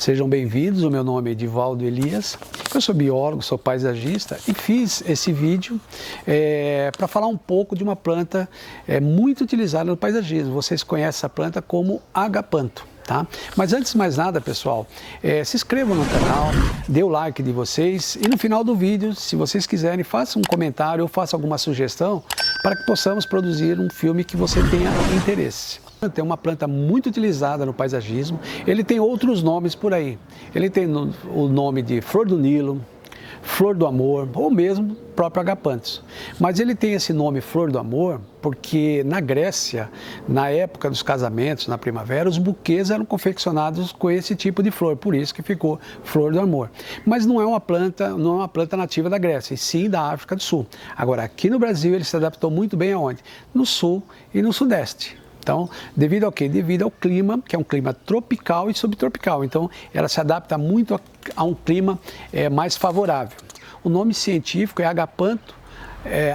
Sejam bem-vindos, o meu nome é Edivaldo Elias, eu sou biólogo, sou paisagista e fiz esse vídeo para falar um pouco de uma planta muito utilizada no paisagismo. Vocês conhecem essa planta como agapanto. Tá? Mas antes de mais nada, pessoal, se inscrevam no canal, dê o like de vocês e no final do vídeo, se vocês quiserem, façam um comentário ou façam alguma sugestão para que possamos produzir um filme que você tenha interesse. É uma planta muito utilizada no paisagismo, ele tem outros nomes por aí, ele tem o nome de flor do Nilo, flor do amor ou mesmo próprio agapanthus. Mas ele tem esse nome flor do amor porque na Grécia, na época dos casamentos, na primavera, os buquês eram confeccionados com esse tipo de flor, por isso que ficou flor do amor. Mas não é uma planta nativa da Grécia, e sim da África do Sul. Agora, aqui no Brasil ele se adaptou muito bem aonde? No sul e no sudeste. Então, devido ao quê? Devido ao clima, que é um clima tropical e subtropical. Então, ela se adapta muito a um clima mais favorável. O nome científico é Agapanto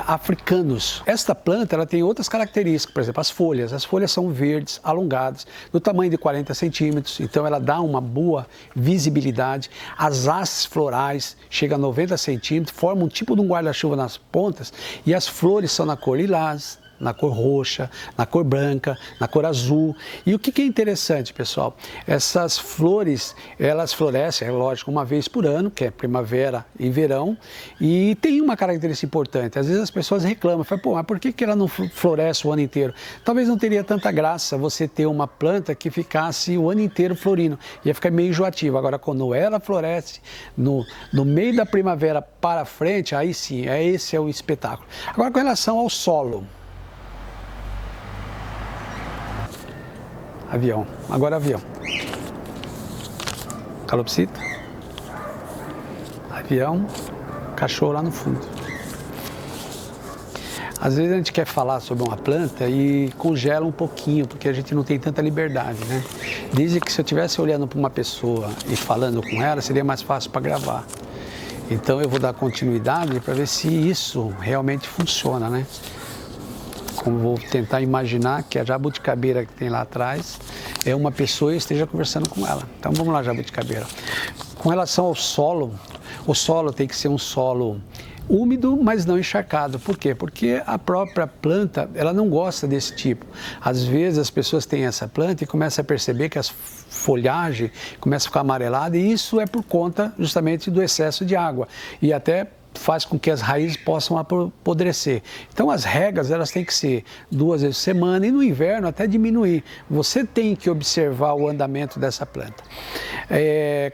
africanus. Esta planta ela tem outras características, por exemplo, as folhas. As folhas são verdes, alongadas, do tamanho de 40 centímetros, então ela dá uma boa visibilidade. As hastes florais chegam a 90 centímetros, formam um tipo de um guarda-chuva nas pontas e as flores são na cor lilás, na cor roxa, na cor branca, na cor azul. E o que é interessante, pessoal? Essas flores, elas florescem, é lógico, uma vez por ano, que é primavera e verão, e tem uma característica importante. Às vezes as pessoas reclamam, falam, pô, mas por que ela não floresce o ano inteiro? Talvez não teria tanta graça você ter uma planta que ficasse o ano inteiro florindo, ia ficar meio enjoativo. Agora, quando ela floresce no meio da primavera para frente, aí sim, esse é o espetáculo. Agora, com relação ao solo, avião, agora avião, calopsita, avião, cachorro lá no fundo. Às vezes a gente quer falar sobre uma planta e congela um pouquinho, porque a gente não tem tanta liberdade, né? Dizem que se eu estivesse olhando para uma pessoa e falando com ela, seria mais fácil para gravar. Então eu vou dar continuidade para ver se isso realmente funciona, né? Como vou tentar imaginar que a jabuticabeira que tem lá atrás é uma pessoa e eu esteja conversando com ela. Então vamos lá, jabuticabeira. Com relação ao solo, o solo tem que ser um solo úmido, mas não encharcado. Por quê? Porque a própria planta, ela não gosta desse tipo. Às vezes as pessoas têm essa planta e começam a perceber que as folhagens começam a ficar amareladas e isso é por conta justamente do excesso de água e até faz com que as raízes possam apodrecer. Então as regas elas têm que ser 2 vezes por semana e no inverno até diminuir. Você tem que observar o andamento dessa planta.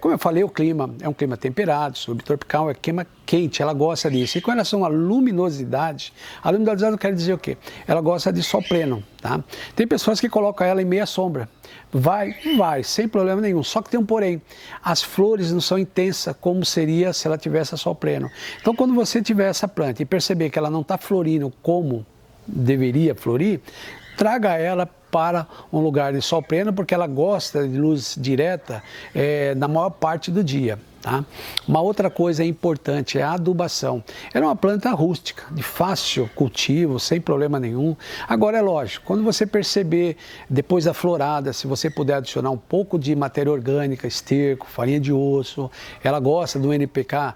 Como eu falei, o clima é um clima temperado, subtropical, é clima quente, ela gosta disso. E com relação à luminosidade não quer dizer o quê? Ela gosta de sol pleno, tá? Tem pessoas que colocam ela em meia sombra. Vai, sem problema nenhum. Só que tem um porém. As flores não são intensas como seria se ela tivesse a sol pleno. Então, quando você tiver essa planta e perceber que ela não está florindo como deveria florir, traga ela para um lugar de sol pleno, porque ela gosta de luz direta na maior parte do dia. Tá? Uma outra coisa importante é a adubação. Ela é uma planta rústica, de fácil cultivo, sem problema nenhum. Agora é lógico, quando você perceber, depois da florada, se você puder adicionar um pouco de matéria orgânica, esterco, farinha de osso, ela gosta do NPK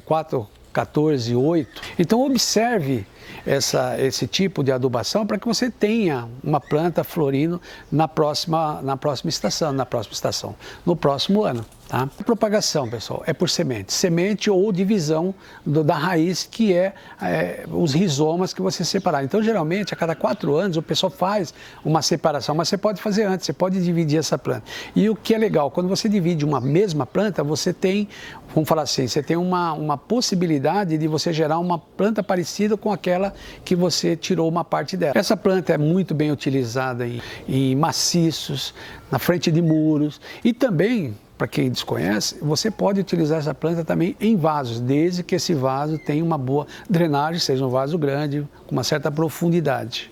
4,14,8. Então observe esse tipo de adubação para que você tenha uma planta florindo na próxima estação, no próximo ano. Tá? A propagação, pessoal, é por semente ou divisão da raiz, que os rizomas que você separar. Então, geralmente, a cada 4 anos, o pessoal faz uma separação, mas você pode fazer antes, você pode dividir essa planta. E o que é legal, quando você divide uma mesma planta, você tem, vamos falar assim, você tem uma possibilidade de você gerar uma planta parecida com aquela que você tirou uma parte dela. Essa planta é muito bem utilizada em maciços, na frente de muros e também, para quem desconhece, você pode utilizar essa planta também em vasos, desde que esse vaso tenha uma boa drenagem, seja um vaso grande, com uma certa profundidade.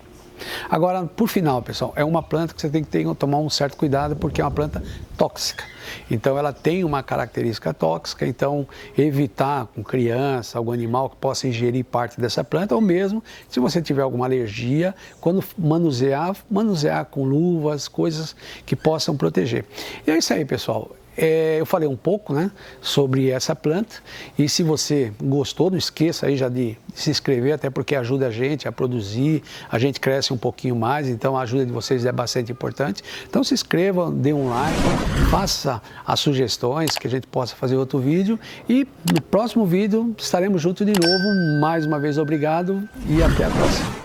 Agora, por final, pessoal, é uma planta que você tem que tomar um certo cuidado, porque é uma planta tóxica. Então, ela tem uma característica tóxica, então evitar com criança, algum animal que possa ingerir parte dessa planta, ou mesmo, se você tiver alguma alergia, quando manusear com luvas, coisas que possam proteger. E é isso aí, pessoal. eu falei um pouco, né, sobre essa planta, e se você gostou, não esqueça aí já de se inscrever, até porque ajuda a gente a produzir, a gente cresce um pouquinho mais, então a ajuda de vocês é bastante importante. Então se inscreva, dê um like, faça as sugestões que a gente possa fazer outro vídeo, e no próximo vídeo estaremos juntos de novo. Mais uma vez, obrigado e até a próxima.